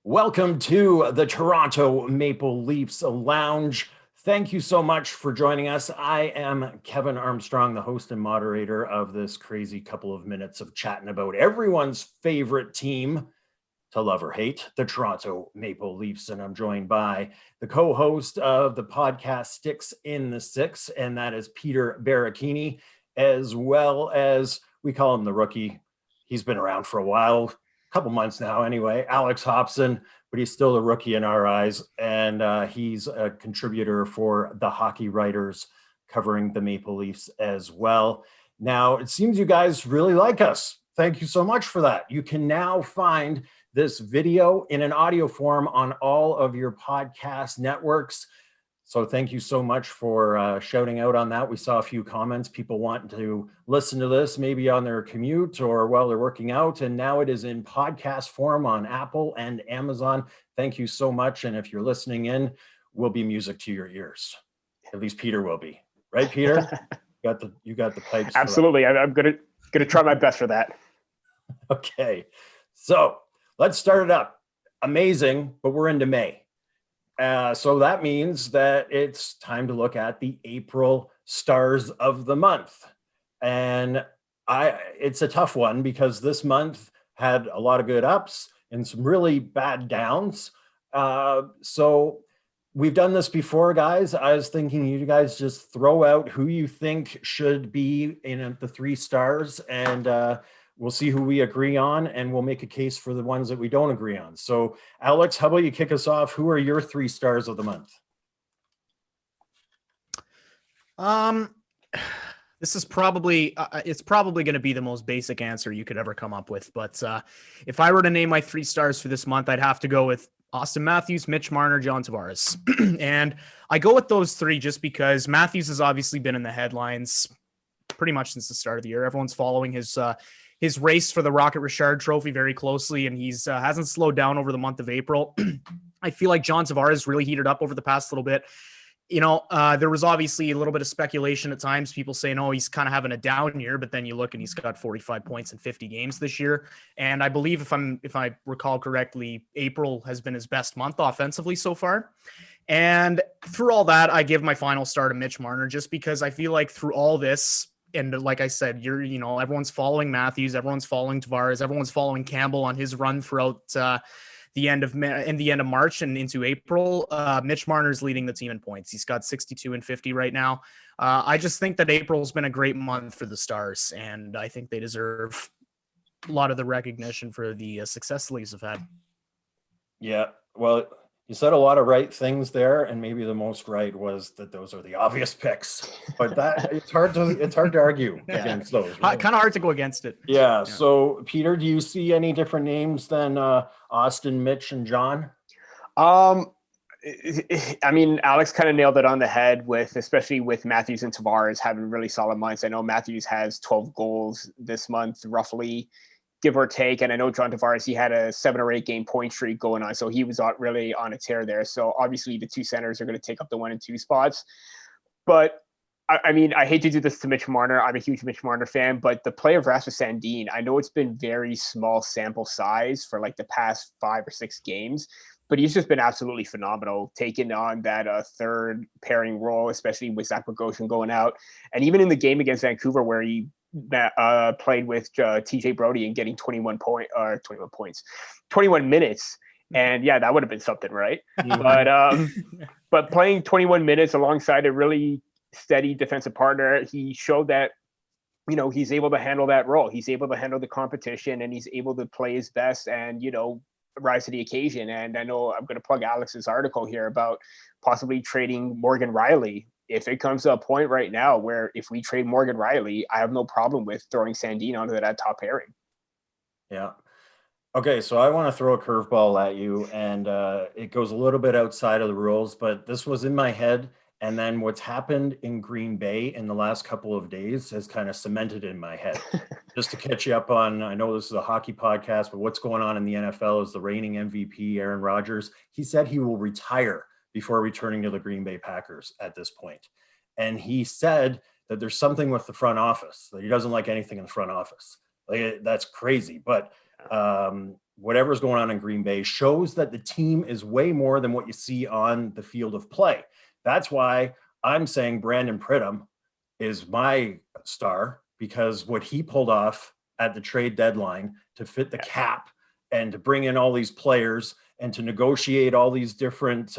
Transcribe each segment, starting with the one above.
Welcome to the Toronto Maple Leafs Lounge. Thank you so much for joining us. I am Kevin Armstrong, the host and moderator of this crazy couple of minutes of chatting about everyone's favorite team, to love or hate, the Toronto Maple Leafs. And I'm joined by the co-host of the podcast Sticks in the Six, and that is Peter Baracchini, as well as, we call him the rookie. He's been around for a while. Couple months now anyway, Alex Hobson, but he's still a rookie in our eyes. And he's a contributor for the Hockey Writers, covering the Maple Leafs as well. Now, it seems you guys really like us. Thank you so much for that. You can now find this video in an audio form on all of your podcast networks. So thank you so much for shouting out on that. We saw a few comments, people wanting to listen to this maybe on their commute or while they're working out. And now it is in podcast form on Apple and Amazon. Thank you so much. And if you're listening in, will be music to your ears. At least Peter will be. Right, Peter? You got the pipes. Absolutely. I'm gonna try my best for that. Okay. So let's start it up. Amazing, but we're into May. So that means that it's time to look at the April stars of the month. And it's a tough one because this month had a lot of good ups and some really bad downs. So we've done this before, guys. I was thinking you guys just throw out who you think should be in the 3 stars, and we'll see who we agree on, and we'll make a case for the ones that we don't agree on. So, Alex, how about you kick us off? Who are your 3 stars of the month? This is probably it's probably going to be the most basic answer you could ever come up with. But if I were to name my 3 stars for this month, I'd have to go with Austin Matthews, Mitch Marner, John Tavares. And I go with those 3 just because Matthews has obviously been in the headlines pretty much since the start of the year. Everyone's following his race for the Rocket Richard Trophy very closely, and he's hasn't slowed down over the month of April. I feel like John Tavares really heated up over the past little bit. There was obviously a little bit of speculation at times, people saying, oh, he's kind of having a down year, but then you look and he's got 45 points in 50 games this year. And I believe if I recall correctly, April has been his best month offensively so far. And through all that, I give my final star to Mitch Marner, just because I feel like through all this, and like I said, everyone's following Matthews, everyone's following Tavares, everyone's following Campbell on his run throughout the end of March and into April. Mitch Marner's leading the team in points. He's got 62 and 50 right now. I just think that April's been a great month for the Stars, and I think they deserve a lot of the recognition for the success the Leafs have had. Yeah, well, you said a lot of right things there, and maybe the most right was that those are the obvious picks. But that it's hard to argue against those. Right? Kind of hard to go against it. Yeah. So, Peter, do you see any different names than Austin, Mitch, and John? I mean, Alex kind of nailed it on the head especially with Matthews and Tavares having really solid months. I know Matthews has 12 goals this month, roughly, give or take. And I know John Tavares, he had a 7 or 8 game point streak going on. So he was really on a tear there. So obviously the 2 centers are going to take up the 1 and 2 spots. But I mean, I hate to do this to Mitch Marner. I'm a huge Mitch Marner fan, but the play of Rasmus Sandin, I know it's been very small sample size for like the past 5 or 6 games, but he's just been absolutely phenomenal, taking on that 3rd pairing role, especially with Zach Bogosian going out. And even in the game against Vancouver, where he played with TJ Brody and getting 21 minutes. And yeah, that would have been something, right? But playing 21 minutes alongside a really steady defensive partner, he showed that, he's able to handle that role. He's able to handle the competition, and he's able to play his best and, rise to the occasion. And I know I'm going to plug Alex's article here about possibly trading Morgan Rielly. If it comes to a point right now where if we trade Morgan Rielly, I have no problem with throwing Sandin onto that top pairing. Yeah. Okay, so I want to throw a curveball at you, and it goes a little bit outside of the rules, but this was in my head, and then what's happened in Green Bay in the last couple of days has kind of cemented in my head. Just to catch you up on, I know this is a hockey podcast, but what's going on in the NFL is the reigning MVP, Aaron Rodgers. He said he will retire before returning to the Green Bay Packers at this point. And he said that there's something with the front office, that he doesn't like anything in the front office. Like, that's crazy. But whatever's going on in Green Bay shows that the team is way more than what you see on the field of play. That's why I'm saying Brandon Pridham is my star, because what he pulled off at the trade deadline to fit the cap and to bring in all these players and to negotiate all these different,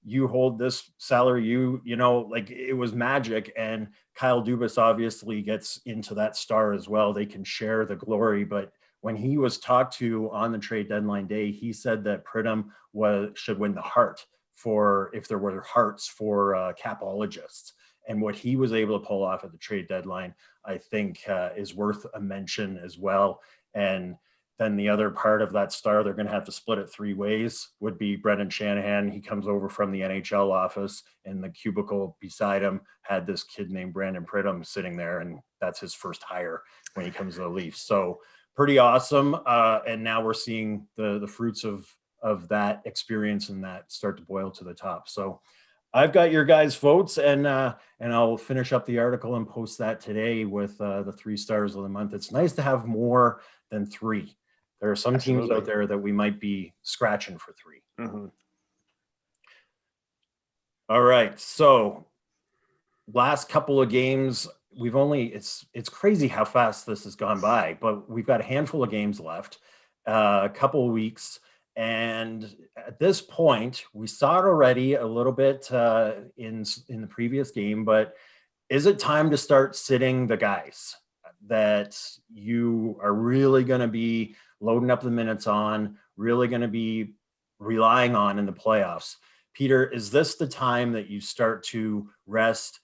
you hold this salary, you know, like it was magic. And Kyle Dubas obviously gets into that star as well. They can share the glory, but when he was talked to on the trade deadline day, he said that Pridham should win the Hart for, if there were hearts for capologists. And what he was able to pull off at the trade deadline, I think is worth a mention as well. And then the other part of that star, they're going to have to split it 3 ways, would be Brendan Shanahan. He comes over from the NHL office, and the cubicle beside him had this kid named Brandon Pridham sitting there, and that's his first hire when he comes to the Leafs. So pretty awesome. And now we're seeing the fruits of that experience and that start to boil to the top. So I've got your guys' votes, and I'll finish up the article and post that today with the 3 stars of the month. It's nice to have more than 3. There are some teams out there that we might be scratching for 3. Mm-hmm. All right. So last couple of games, it's crazy how fast this has gone by, but we've got a handful of games left, a couple of weeks. And at this point, we saw it already a little bit in the previous game, but is it time to start sitting the guys that you are really going to be loading up the minutes on, really going to be relying on in the playoffs? Peter, is this the time that you start to rest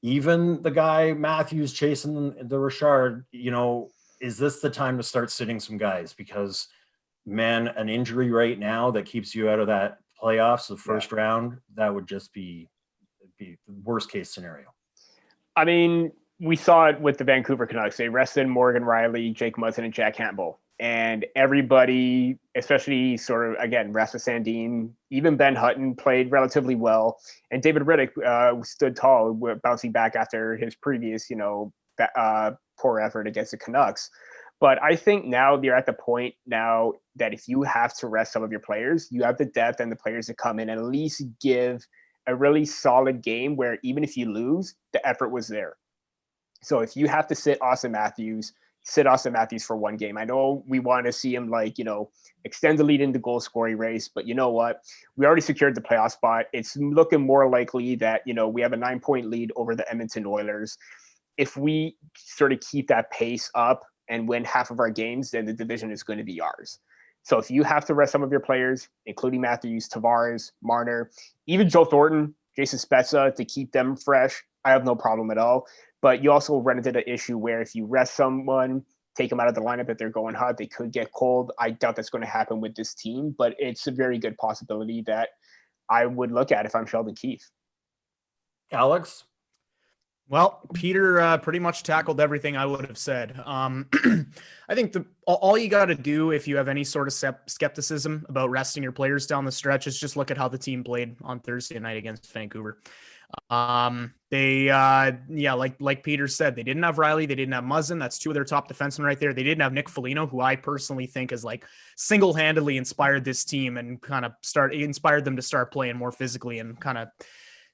even the guy Matthews chasing the Richard? You know, is this the time to start sitting some guys? Because man, an injury right now that keeps you out of that playoffs, the first round, that would just be the worst case scenario. I mean, we saw it with the Vancouver Canucks. They rested Morgan Riley, Jake Muzzin, and Jack Campbell. And everybody, especially sort of, again, Rasmus Sandin, even Ben Hutton played relatively well. And David Riddick stood tall, bouncing back after his previous, poor effort against the Canucks. But I think now you're at the point now that if you have to rest some of your players, you have the depth and the players to come in and at least give a really solid game where even if you lose, the effort was there. So if you have to sit Austin Matthews for 1 game. I know we want to see him extend the lead in the goal scoring race, but you know what? We already secured the playoff spot. It's looking more likely that, we have a 9-point lead over the Edmonton Oilers. If we sort of keep that pace up and win half of our games, then the division is going to be ours. So if you have to rest some of your players, including Matthews, Tavares, Marner, even Joe Thornton, Jason Spezza, to keep them fresh, I have no problem at all. But you also run into the issue where if you rest someone, take them out of the lineup if they're going hot, they could get cold. I doubt that's going to happen with this team, but it's a very good possibility that I would look at if I'm Sheldon Keefe. Alex? Well, Peter pretty much tackled everything I would have said. I think all you got to do if you have any sort of skepticism about resting your players down the stretch is just look at how the team played on Thursday night against Vancouver. Like Peter said, they didn't have Riley, they didn't have Muzzin. That's 2 of their top defensemen right there. They didn't have Nick Foligno, who I personally think has single-handedly inspired this team and kind of inspired them to start playing more physically and kind of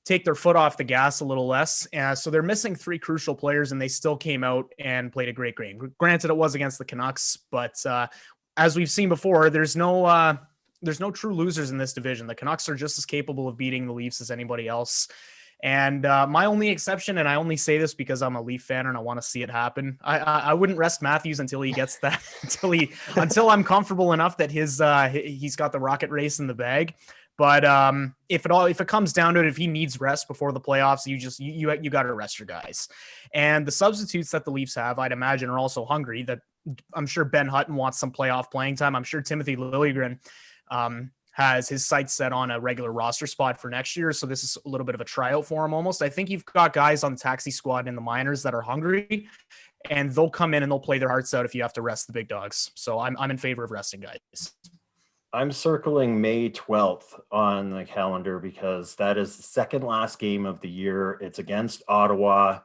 take their foot off the gas a little less. So they're missing 3 crucial players, and they still came out and played a great game. Granted, it was against the Canucks, but as we've seen before, there's no true losers in this division. The Canucks are just as capable of beating the Leafs as anybody else. And my only exception, and I only say this because I'm a Leaf fan and I want to see it happen, I wouldn't rest Matthews until he gets that, until I'm comfortable enough that he's got the rocket race in the bag. But if it comes down to it, if he needs rest before the playoffs, you got to rest your guys. And the substitutes that the Leafs have, I'd imagine, are also hungry. That I'm sure Ben Hutton wants some playoff playing time. I'm sure Timothy Liljegren has his sights set on a regular roster spot for next year. So this is a little bit of a tryout for him almost. I think you've got guys on the taxi squad in the minors that are hungry, and they'll come in and they'll play their hearts out if you have to rest the big dogs. So I'm in favor of resting guys. I'm circling May 12th on the calendar because that is the second last game of the year. It's against Ottawa.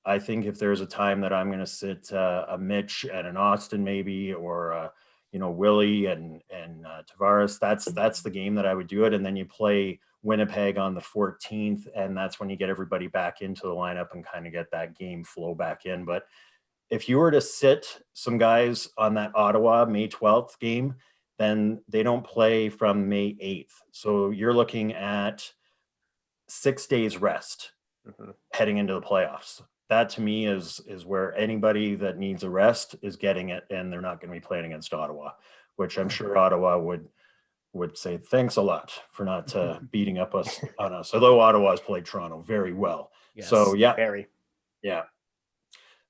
I think if there's a time that I'm going to sit a Mitch and an Austin maybe, or Willie and Tavares, that's the game that I would do it. And then you play Winnipeg on the 14th, and that's when you get everybody back into the lineup and kind of get that game flow back in. But if you were to sit some guys on that Ottawa May 12th game, then they don't play from May 8th. So you're looking at 6 days rest heading into the playoffs. That to me is where anybody that needs a rest is getting it, and they're not going to be playing against Ottawa, which I'm sure Ottawa would say thanks a lot for not beating up on us. Although Ottawa has played Toronto very well. Yes, so yeah, very. Yeah.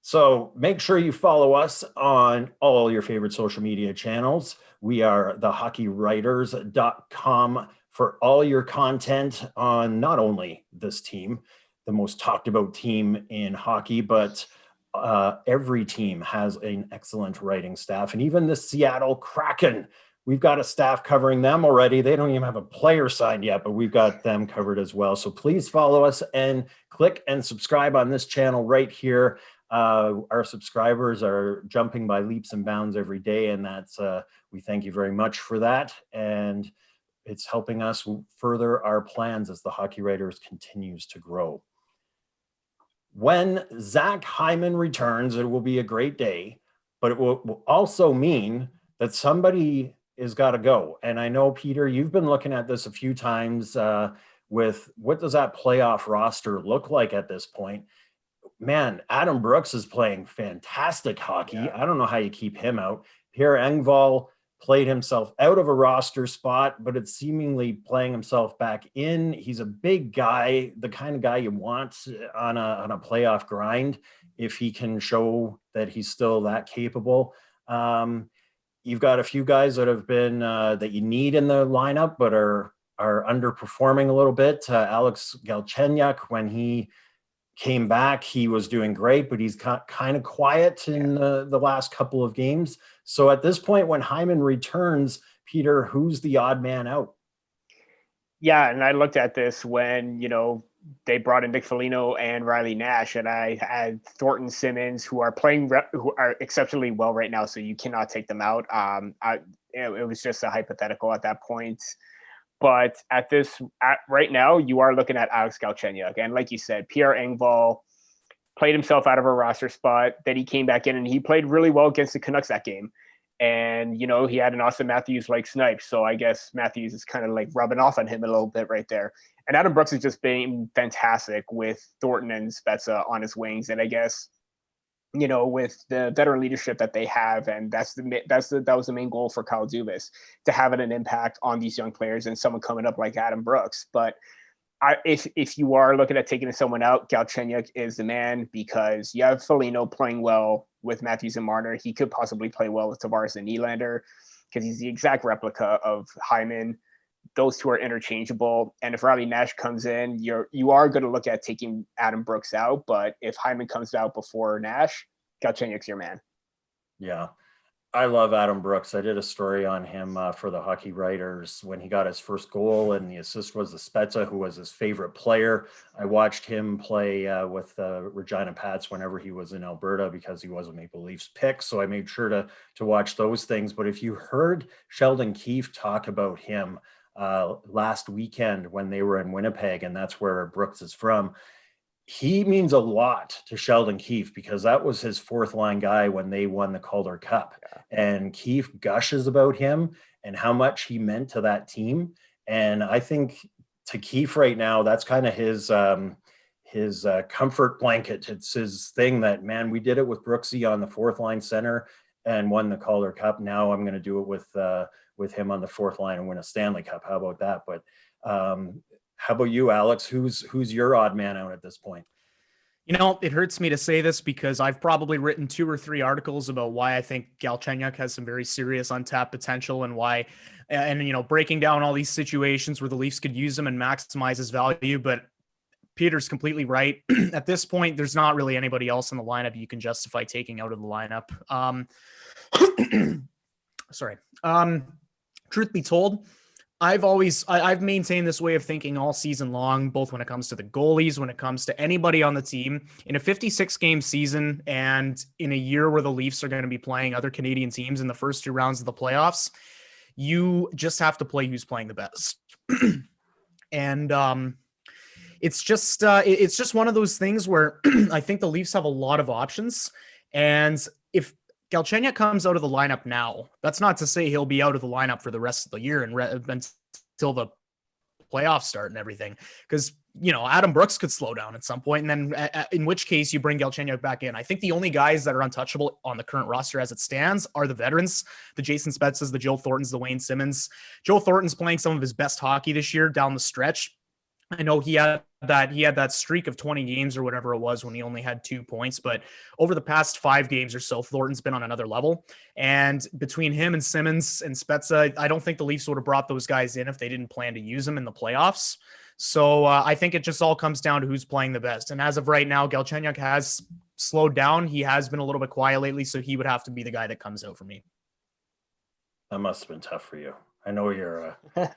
So make sure you follow us on all your favorite social media channels. We are thehockeywriters.com for all your content on not only this team, the most talked about team in hockey, but every team has an excellent writing staff. And even the Seattle Kraken, we've got a staff covering them already. They don't even have a player signed yet, but we've got them covered as well. So please follow us and click and subscribe on this channel right here. Our subscribers are jumping by leaps and bounds every day, and that's we thank you very much for that. And it's helping us further our plans as the Hockey Writers continues to grow. When Zach Hyman returns, it will be a great day, but it will also mean that somebody is got to go. And I know, Peter, you've been looking at this a few times with what does that playoff roster look like at this point? Man, Adam Brooks is playing fantastic hockey. Yeah. I don't know how you keep him out. Pierre Engvall played himself out of a roster spot, but it's seemingly playing himself back in. He's a big guy, the kind of guy you want on a playoff grind if he can show that he's still that capable. You've got a few guys that have been that you need in the lineup, but are underperforming a little bit. Alex Galchenyuk, when he came back, he was doing great, but he's kind of quiet in the last couple of games. So at this point, when Hyman returns, Peter, who's the odd man out? Yeah, and I looked at this when, they brought in Nick Foligno and Riley Nash, and I had Thornton Simmons, who are who are exceptionally well right now, so you cannot take them out. It was just a hypothetical at that point. But right now, you are looking at Alex Galchenyuk. And like you said, Pierre Engvall played himself out of a roster spot. Then he came back in and he played really well against the Canucks that game. And, he had an Austin Matthews-like snipe. So I guess Matthews is kind of like rubbing off on him a little bit right there. And Adam Brooks is just being fantastic with Thornton and Spezza on his wings. And I guess, with the veteran leadership that they have, and that was the main goal for Kyle Dubas, to have an impact on these young players and someone coming up like Adam Brooks. But if you are looking at taking someone out, Galchenyuk is the man, because you have Foligno playing well with Matthews and Marner. He could possibly play well with Tavares and Nylander because he's the exact replica of Hyman. Those two are interchangeable. And if Riley Nash comes in, you are going to look at taking Adam Brooks out. But if Hyman comes out before Nash, Galchenyuk's your man. Yeah. I love Adam Brooks. I did a story on him for the Hockey Writers when he got his first goal, and the assist was the Spezza, who was his favorite player. I watched him play with Regina Pats whenever he was in Alberta because he was a Maple Leafs pick. So I made sure to watch those things. But if you heard Sheldon Keefe talk about him last weekend when they were in Winnipeg, and that's where Brooks is from, he means a lot to Sheldon Keefe because that was his fourth line guy when they won the Calder Cup. Yeah. And Keefe gushes about him and how much he meant to that team. And I think to Keefe right now, that's kind of his comfort blanket. It's his thing that, man, we did it with Brooksy on the fourth line center and won the Calder Cup. Now I'm going to do it with him on the fourth line and win a Stanley Cup. How about that? But how about you, Alex? Who's your odd man out at this point? It hurts me to say this because I've probably written 2 or 3 articles about why I think Galchenyuk has some very serious untapped potential and why, and breaking down all these situations where the Leafs could use him and maximize his value. But Peter's completely right. At this point, there's not really anybody else in the lineup you can justify taking out of the lineup. Sorry. Truth be told, I've maintained this way of thinking all season long, both when it comes to the goalies, when it comes to anybody on the team. In a 56 game season and in a year where the Leafs are going to be playing other Canadian teams in the first 2 rounds of the playoffs, you just have to play who's playing the best. And it's just one of those things where I think the Leafs have a lot of options. And if Galchenyuk comes out of the lineup now, that's not to say he'll be out of the lineup for the rest of the year and until the playoffs start and everything. Because, Adam Brooks could slow down at some point, and then in which case you bring Galchenyuk back in. I think the only guys that are untouchable on the current roster as it stands are the veterans, the Jason Spetzes, the Joe Thorntons, the Wayne Simmons. Joe Thornton's playing some of his best hockey this year down the stretch. I know he had that streak of 20 games or whatever it was when he only had 2 points, but over the past 5 games or so, Thornton's been on another level. And between him and Simmons and Spezza, I don't think the Leafs would have brought those guys in if they didn't plan to use them in the playoffs. So I think it just all comes down to who's playing the best. And as of right now, Galchenyuk has slowed down. He has been a little bit quiet lately, so he would have to be the guy that comes out for me. That must have been tough for you. I know you're an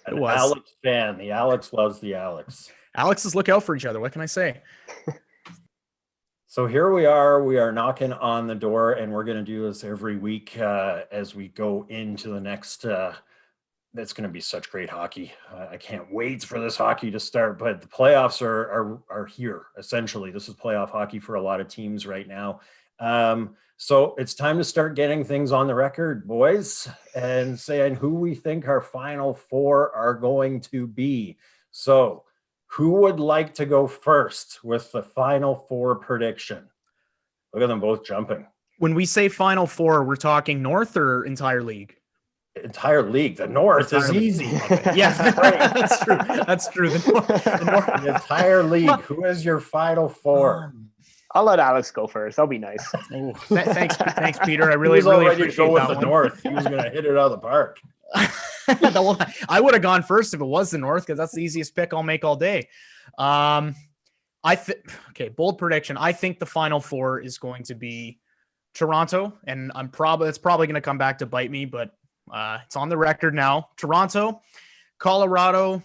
Alex fan. The Alex loves the Alex. Alexes look out for each other. What can I say? So here we are. We are knocking on the door, and we're going to do this every week as we go into the next. That's going to be such great hockey. I can't wait for this hockey to start. But the playoffs are here. Essentially, this is playoff hockey for a lot of teams right now. So it's time to start getting things on the record, boys, and saying who we think our final 4 are going to be. So who would like to go first with the final 4 prediction? Look at them both jumping. When we say final 4, we're talking North or entire league? Entire league. The North is easy. Yeah, that's true. That's true. The entire league. Who is your final 4? I'll let Alex go first. That'll be nice. Oh, thanks, Peter. I really appreciate go with that the one. North. He was going to hit it out of the park. I would have gone first if it was the North, because that's the easiest pick I'll make all day. Okay, bold prediction. I think the final 4 is going to be Toronto, and it's probably going to come back to bite me, but it's on the record now. Toronto, Colorado,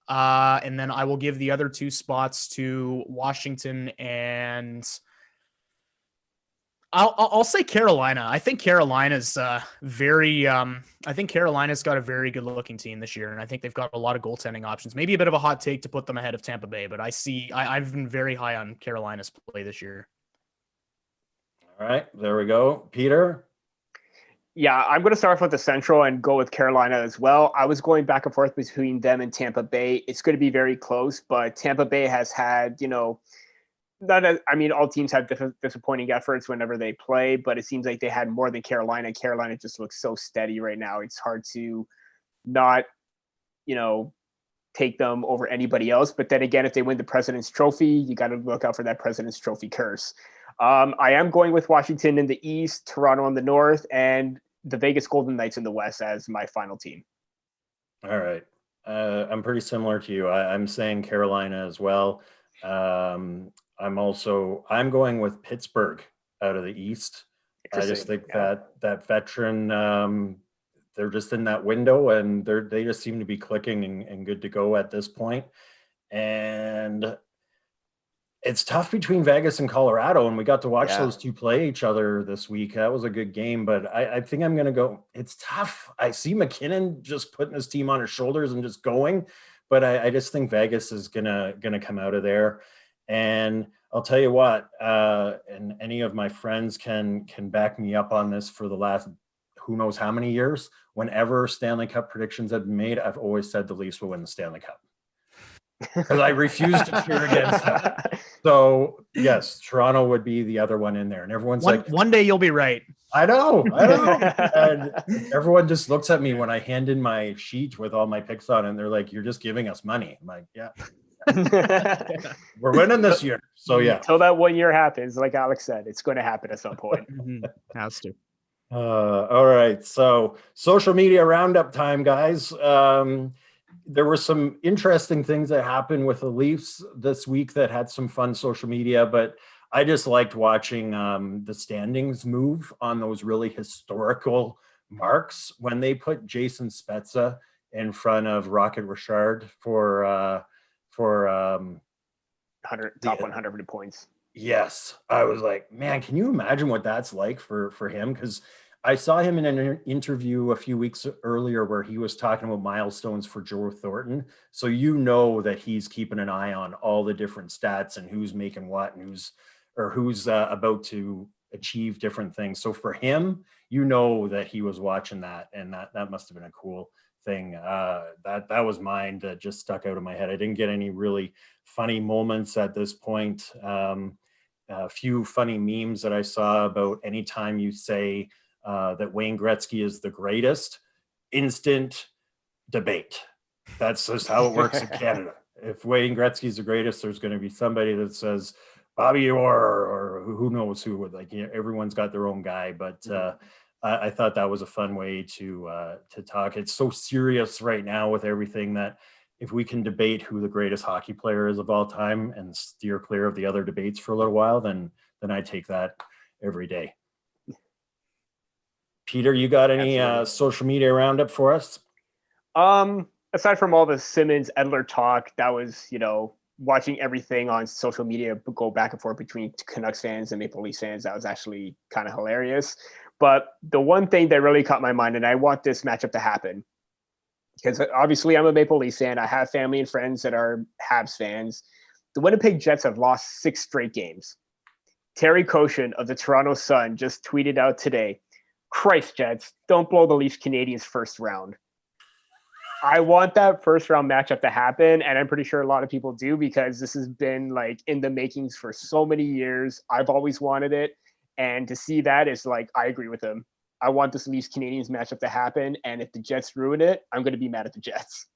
and then I will give the other 2 spots to Washington, and I'll say Carolina. I think Carolina's I think Carolina's got a very good looking team this year, and I think they've got a lot of goaltending options. Maybe a bit of a hot take to put them ahead of Tampa Bay, but I've been very high on Carolina's play this year. All right, there we go. Peter? Yeah, I'm going to start off with the Central and go with Carolina as well. I was going back and forth between them and Tampa Bay. It's going to be very close, but Tampa Bay has had, all teams have disappointing efforts whenever they play, but it seems like they had more than Carolina. Carolina just looks so steady right now. It's hard to not, take them over anybody else. But then again, if they win the President's Trophy, you got to look out for that President's Trophy curse. I am going with Washington in the East, Toronto in the North, and the Vegas Golden Knights in the West as my final team. All right. I'm pretty similar to you. I'm saying Carolina as well. I'm going with Pittsburgh out of the East. I just think that veteran, they're just in that window, and they just seem to be clicking and good to go at this point. And it's tough between Vegas and Colorado, and we got to watch those 2 play each other this week. That was a good game, but I think I'm going to go. It's tough. I see McKinnon just putting his team on his shoulders and just going, but I just think Vegas is gonna come out of there. And I'll tell you what, and any of my friends can back me up on this for the last who knows how many years. Whenever Stanley Cup predictions have been made, I've always said the Leafs will win the Stanley Cup. Because I refuse to cheer against them. So yes, Toronto would be the other one in there, and everyone's like, "One day you'll be right." I know. And everyone just looks at me when I hand in my sheet with all my picks on it, and they're like, "You're just giving us money." I'm like, "Yeah, we're winning this year." So yeah, until that 1 year happens, like Alex said, it's going to happen at some point. Has to. All right. So social media roundup time, guys. There were some interesting things that happened with the Leafs this week that had some fun social media, but I just liked watching the standings move on those really historical marks when they put Jason Spezza in front of Rocket Richard for top 100 points. Yes. I was like, man, can you imagine what that's like for him? Because I saw him in an interview a few weeks earlier where he was talking about milestones for Joe Thornton. So you know that he's keeping an eye on all the different stats and who's making what and who's about to achieve different things. So for him, you know that he was watching that, and that must have been a cool thing. That was mine that just stuck out of my head. I didn't get any really funny moments at this point. A few funny memes that I saw about anytime you say that Wayne Gretzky is the greatest, instant debate. That's just how it works in Canada. If Wayne Gretzky is the greatest, there's going to be somebody that says Bobby Orr or who knows who. Like, you know, everyone's got their own guy, but I thought that was a fun way to talk. It's so serious right now with everything that if we can debate who the greatest hockey player is of all time and steer clear of the other debates for a little while, then I take that every day. Peter, you got any social media roundup for us? Aside from all the Simmons Edler talk, that was, you know, watching everything on social media go back and forth between Canucks fans and Maple Leafs fans. That was actually kind of hilarious. But the one thing that really caught my mind, and I want this matchup to happen, because obviously I'm a Maple Leafs fan. I have family and friends that are Habs fans. The Winnipeg Jets have lost 6 straight games. Terry Koshin of the Toronto Sun just tweeted out today, "Christ, Jets, don't blow the Leafs Canadiens first round." I want that first round matchup to happen, and I'm pretty sure a lot of people do, because this has been like in the makings for so many years. I've always wanted it, and to see that is like, I agree with him. I want this Leafs Canadiens matchup to happen, and if the Jets ruin it, I'm going to be mad at the Jets.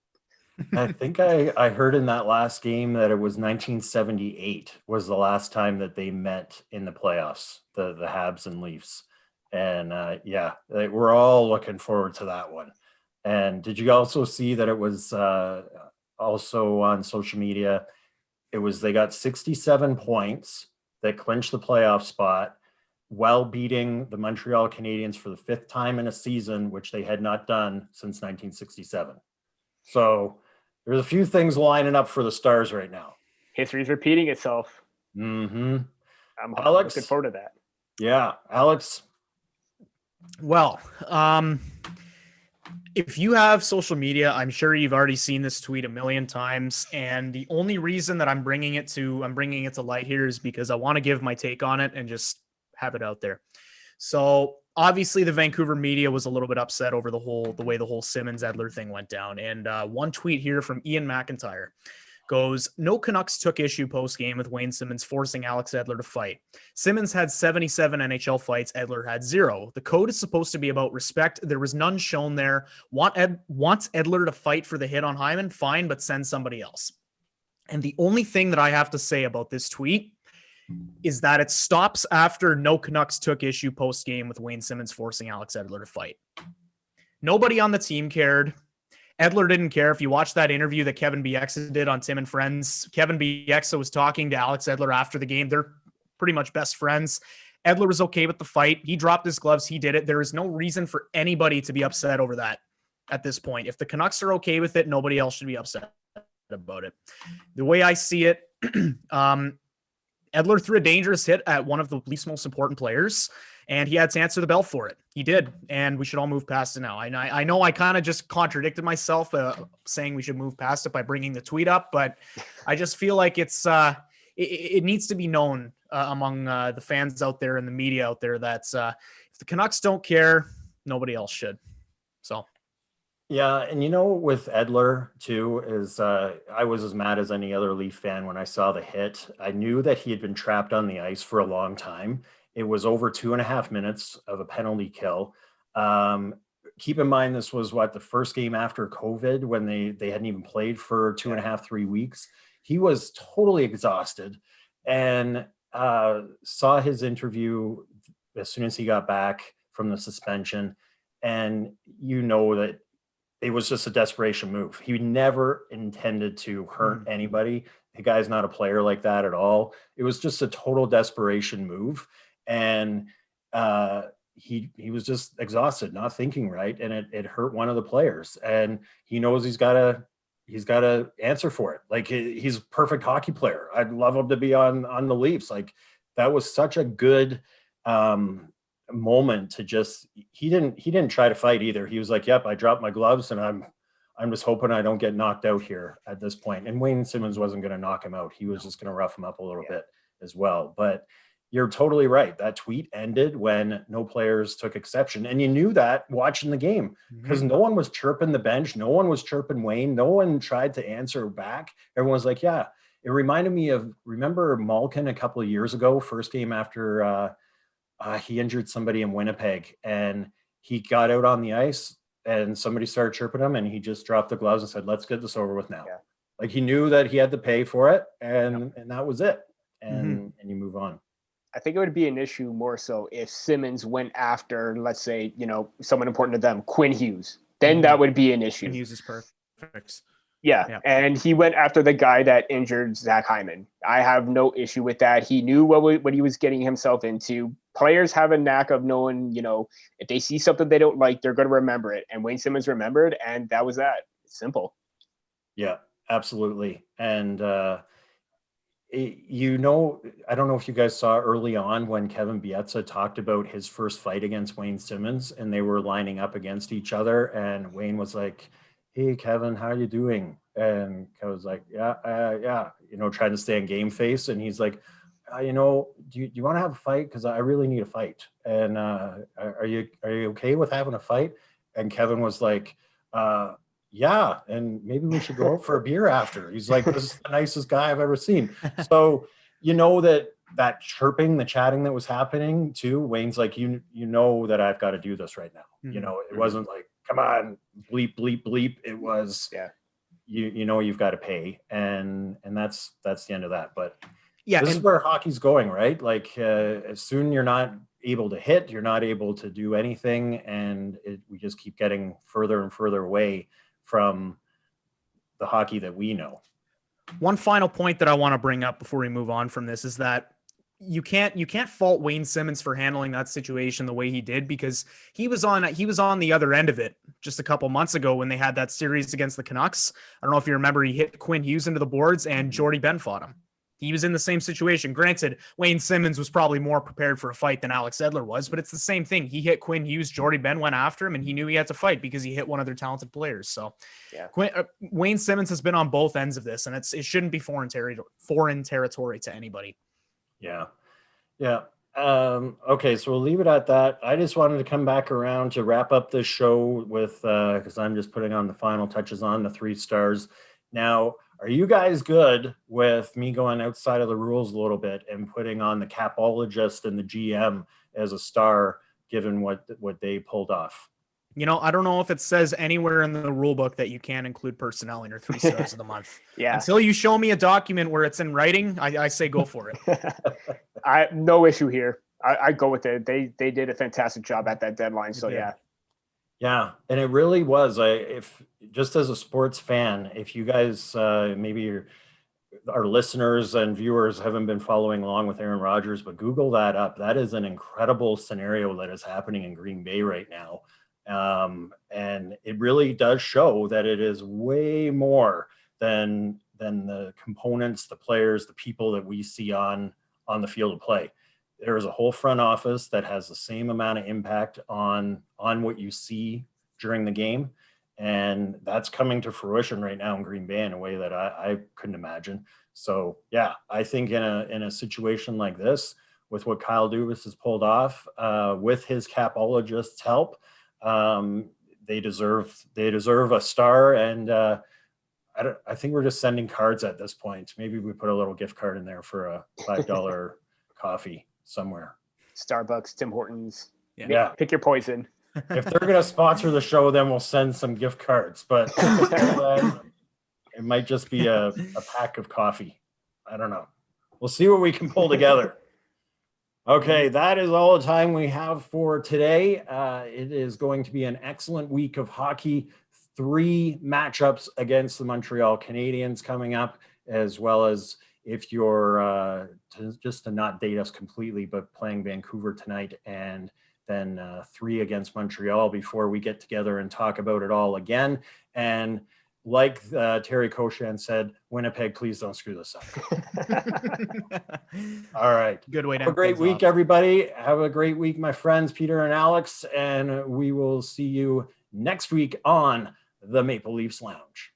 I think I heard in that last game that it was 1978 was the last time that they met in the playoffs, the Habs and Leafs. And we're all looking forward to that one. And did you also see that it was also on social media? They got 67 points that clinched the playoff spot while beating the Montreal Canadiens for the 5th time in a season, which they had not done since 1967. So there's a few things lining up for the Stars right now. History's repeating itself. Mm-hmm. I'm Alex, looking forward to that. Yeah, Alex. Well, if you have social media, I'm sure you've already seen this tweet a million times. And the only reason that I'm bringing it to light here is because I want to give my take on it and just have it out there. So obviously the Vancouver media was a little bit upset over the way the whole Simmons Edler thing went down. And one tweet here from Ian McIntyre goes, "No Canucks took issue post-game with Wayne Simmons forcing Alex Edler to fight. Simmons had 77 NHL fights. Edler had 0. The code is supposed to be about respect. There was none shown there. Wants Edler to fight for the hit on Hyman? Fine, but send somebody else." And the only thing that I have to say about this tweet is that it stops after "No Canucks took issue post-game with Wayne Simmons forcing Alex Edler to fight." Nobody on the team cared. Edler didn't care. If you watch that interview that Kevin Bieksa did on Tim and Friends, Kevin Bieksa was talking to Alex Edler after the game. They're pretty much best friends. Edler was okay with the fight. He dropped his gloves. He did it. There is no reason for anybody to be upset over that at this point. If the Canucks are okay with it, nobody else should be upset about it. The way I see it, Edler threw a dangerous hit at one of the Leafs' most important players, and he had to answer the bell for it. He did, and we should all move past it now. I know I kind of just contradicted myself saying we should move past it by bringing the tweet up, but I just feel like it needs to be known among the fans out there and the media out there that if the Canucks don't care, nobody else should. So. Yeah, and with Edler too, is I was as mad as any other Leaf fan when I saw the hit. I knew that he had been trapped on the ice for a long time. It was over 2.5 minutes of a penalty kill. Keep in mind, this was the first game after COVID when they hadn't even played for 2.5, 3 weeks. He was totally exhausted, and saw his interview as soon as he got back from the suspension, and that it was just a desperation move. He never intended to hurt anybody. The guy's not a player like that at all. It was just a total desperation move. And he was just exhausted, not thinking right, and it hurt one of the players, and he knows he's got to answer for it. Like, he's a perfect hockey player. I'd love him to be on the Leafs. Like, that was such a good moment to just, he didn't try to fight either. He was like, yep, I dropped my gloves, and I'm just hoping I don't get knocked out here at this point. And Wayne Simmons wasn't going to knock him out. He was just going to rough him up a little bit as well. But you're totally right. That tweet ended when no players took exception. And you knew that watching the game, because no one was chirping the bench. No one was chirping Wayne. No one tried to answer back. Everyone was like, yeah. It reminded me of, remember Malkin a couple of years ago, first game after he injured somebody in Winnipeg, and he got out on the ice and somebody started chirping him, and he just dropped the gloves and said, let's get this over with now. Yeah. Like, he knew that he had to pay for it, and that was it. And you move on. I think it would be an issue more so if Simmons went after, let's say, someone important to them, Quinn Hughes. Then that would be an issue. Quinn Hughes is perfect. Yeah. And he went after the guy that injured Zach Hyman. I have no issue with that. He knew what he was getting himself into. Players have a knack of knowing, if they see something they don't like, they're going to remember it. And Wayne Simmons remembered, and that was that. It's simple. Yeah, absolutely. And, I don't know if you guys saw early on when Kevin Bieksa talked about his first fight against Wayne Simmons, and they were lining up against each other, and Wayne was like, hey, Kevin, how are you doing? And Kevin was like, yeah, trying to stay in game face. And he's like, do you want to have a fight? Because I really need a fight. And are you okay with having a fight? And Kevin was like, yeah, and maybe we should go out for a beer after. He's like, this is the nicest guy I've ever seen. So, that chirping, the chatting that was happening too, Wayne's like, you know that I've got to do this right now. It wasn't like, come on, bleep, bleep, bleep. It was, you've got to pay. And that's the end of that. But this is where hockey's going, right? Like, as soon you're not able to hit, you're not able to do anything. And we just keep getting further and further away from the hockey that we know. One final point that I want to bring up before we move on from this is that you can't fault Wayne Simmons for handling that situation the way he did, because he was on the other end of it just a couple months ago when they had that series against the Canucks. I don't know if you remember, he hit Quinn Hughes into the boards and Jordy Ben fought him. He was in the same situation. Granted, Wayne Simmons was probably more prepared for a fight than Alex Edler was, but it's the same thing. He hit Quinn Hughes, Jordy Ben went after him, and he knew he had to fight because he hit one of their talented players. So Wayne Simmons has been on both ends of this, and it shouldn't be foreign territory to anybody. Yeah. Okay, so we'll leave it at that. I just wanted to come back around to wrap up this show with, because I'm just putting on the final touches on the 3 stars. Now, are you guys good with me going outside of the rules a little bit and putting on the capologist and the GM as a star, given what they pulled off? I don't know if it says anywhere in the rule book that you can include personnel in your 3 stars of the month. Yeah. Until you show me a document where it's in writing, I say go for it. I no issue here. I go with it. They did a fantastic job at that deadline. So yeah. Yeah, and it really was. If just as a sports fan, if you guys maybe our listeners and viewers haven't been following along with Aaron Rodgers, but Google that up. That is an incredible scenario that is happening in Green Bay right now. And it really does show that it is way more than the components, the players, the people that we see on the field of play. There is a whole front office that has the same amount of impact on what you see during the game. And that's coming to fruition right now in Green Bay in a way that I couldn't imagine. So yeah, I think in a situation like this, with what Kyle Dubas has pulled off, with his capologist's help, they deserve a star. And I think we're just sending cards at this point. Maybe we put a little gift card in there for a $5 coffee somewhere. Starbucks, Tim Hortons. Yeah. Pick your poison. If they're going to sponsor the show, then we'll send some gift cards. But it might just be a pack of coffee. I don't know. We'll see what we can pull together. Okay, that is all the time we have for today. It is going to be an excellent week of hockey. 3 matchups against the Montreal Canadiens coming up, as well as, if you're just to not date us completely, but playing Vancouver tonight and then 3 against Montreal before we get together and talk about it all again. And like Terry Koshan said, Winnipeg, please don't screw this up. All right. Good way to have a great end week, off. everybody. Have a great week, my friends, Peter and Alex, and we will see you next week on the Maple Leafs Lounge.